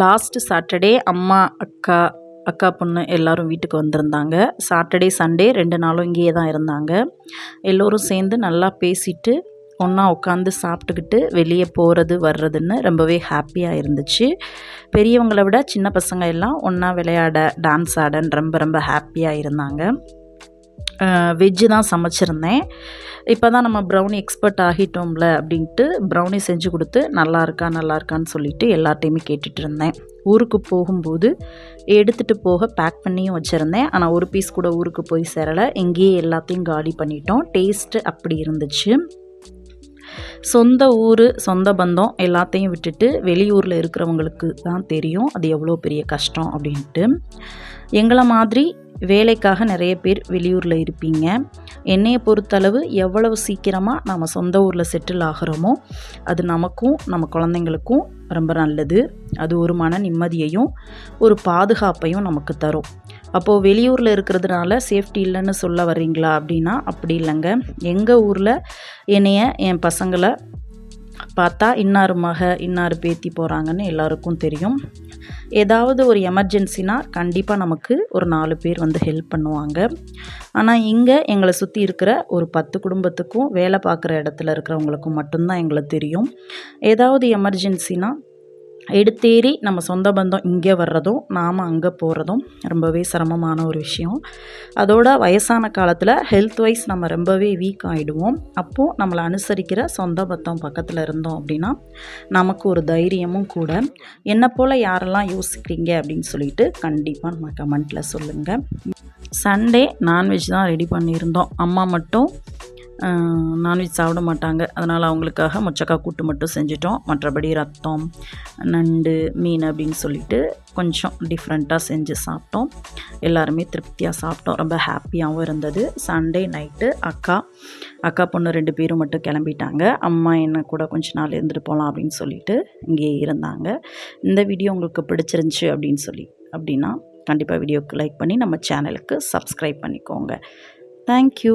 Last Saturday அம்மா, அக்கா பொண்ணு எல்லோரும் வீட்டுக்கு வந்திருந்தாங்க. சாட்டர்டே சண்டே 2 நாளும் இங்கேயே தான் இருந்தாங்க. எல்லோரும் சேர்ந்து நல்லா பேசிட்டு ஒன்றா உட்காந்து சாப்பிட்டுக்கிட்டு வெளியே போகிறது வர்றதுன்னு ரொம்பவே ஹாப்பியாக இருந்துச்சு. பெரியவங்களை விட சின்ன பசங்க எல்லாம் ஒன்றா விளையாட, டான்ஸ் ஆடன்னு ரொம்ப ரொம்ப ஹாப்பியாக இருந்தாங்க. வெஜ்ஜு தான் சமைச்சிருந்தேன். இப்போ தான் நம்ம ப்ரௌனி எக்ஸ்பர்ட் ஆகிட்டோம்ல அப்படின்ட்டு ப்ரௌனி செஞ்சு கொடுத்து நல்லா இருக்கான்னு சொல்லிட்டு எல்லார்ட்டையுமே கேட்டுட்டு இருந்தேன். ஊருக்கு போகும்போது எடுத்துகிட்டு போக பேக் பண்ணியும் வச்சுருந்தேன். ஆனால் ஒரு பீஸ் கூட ஊருக்கு போய் சேரலை. இங்கேயே எல்லாத்தையும் காலி பண்ணிட்டோம். டேஸ்ட்டு அப்படி இருந்துச்சு. சொந்த ஊர், சொந்த பந்தம் எல்லாத்தையும் விட்டுட்டு வெளியூரில் இருக்கிறவங்களுக்கு தான் தெரியும் அது எவ்வளோ பெரிய கஷ்டம் அப்படின்ட்டு. எங்களை மாதிரி வேலைக்காக நிறைய பேர் வெளியூரில் இருப்பீங்க. என்னையை பொறுத்தளவு எவ்வளவு சீக்கிரமாக நம்ம சொந்த ஊரில் செட்டில் ஆகிறோமோ அது நமக்கும் நம்ம குழந்தைங்களுக்கும் ரொம்ப நல்லது. அது ஒரு மன நிம்மதியையும் ஒரு பாதுகாப்பையும் நமக்கு தரும். அப்போது வெளியூரில் இருக்கிறதுனால சேஃப்டி இல்லைன்னு சொல்ல வர்றீங்களா அப்படின்னா அப்படி இல்லைங்க. எங்கள் ஊரில் என் பசங்களை பார்த்தா இன்னார் பேத்தி போகிறாங்கன்னு எல்லாருக்கும் தெரியும். ஏதாவது ஒரு எமர்ஜென்சினா கண்டிப்பாக நமக்கு ஒரு 4 பேர் வந்து ஹெல்ப் பண்ணுவாங்க. ஆனால் இங்கே எங்களை சுற்றி இருக்கிற ஒரு 10 குடும்பத்துக்கும் வேலை பார்க்குற இடத்துல இருக்கிறவங்களுக்கும் மட்டும்தான் எங்களை தெரியும். ஏதாவது எமர்ஜென்சினா எடுத்தேறி நம்ம சொந்த பந்தம் இங்கே வர்றதும் நாம் அங்கே போகிறதும் ரொம்பவே சிரமமான ஒரு விஷயம். அதோட வயசான காலத்தில் ஹெல்த் வைஸ் நம்ம ரொம்பவே வீக் ஆகிடுவோம். அப்போது நம்மளை அனுசரிக்கிற சொந்த பந்தம் பக்கத்தில் இருந்தோம் அப்படின்னா நமக்கு ஒரு தைரியமும் கூட. என்னை போல் யாரெல்லாம் யோசிக்கிறீங்க அப்படின்னு சொல்லிட்டு கண்டிப்பாக நம்ம கமெண்ட்டில் சொல்லுங்கள். சண்டே நான்வெஜ் தான் ரெடி பண்ணியிருந்தோம். அம்மா மட்டும் நான்வெஜ் சாப்பிட மாட்டாங்க. அதனால் அவங்களுக்காக மொச்சக்காய் கூட்டு மட்டும் செஞ்சிட்டோம். மற்றபடி ரத்தம், நண்டு, மீன் அப்படின்னு சொல்லிட்டு கொஞ்சம் டிஃப்ரெண்ட்டாக செஞ்சு சாப்பிட்டோம். எல்லாருமே திருப்தியாக சாப்பிட்டோம். ரொம்ப ஹாப்பியாகவும் இருந்தது. சண்டே நைட்டு அக்கா பொண்ணு 2 பேரும் மட்டும் கிளம்பிட்டாங்க. அம்மா என்ன கூட கொஞ்ச நாள் இருந்துட்டு போகலாம் அப்படின்னு சொல்லிட்டு இங்கே இருந்தாங்க. இந்த வீடியோ உங்களுக்கு பிடிச்சிருந்துச்சி அப்படின்னா கண்டிப்பாக வீடியோவுக்கு லைக் பண்ணி நம்ம சேனலுக்கு சப்ஸ்கிரைப் பண்ணிக்கோங்க. தேங்க்யூ.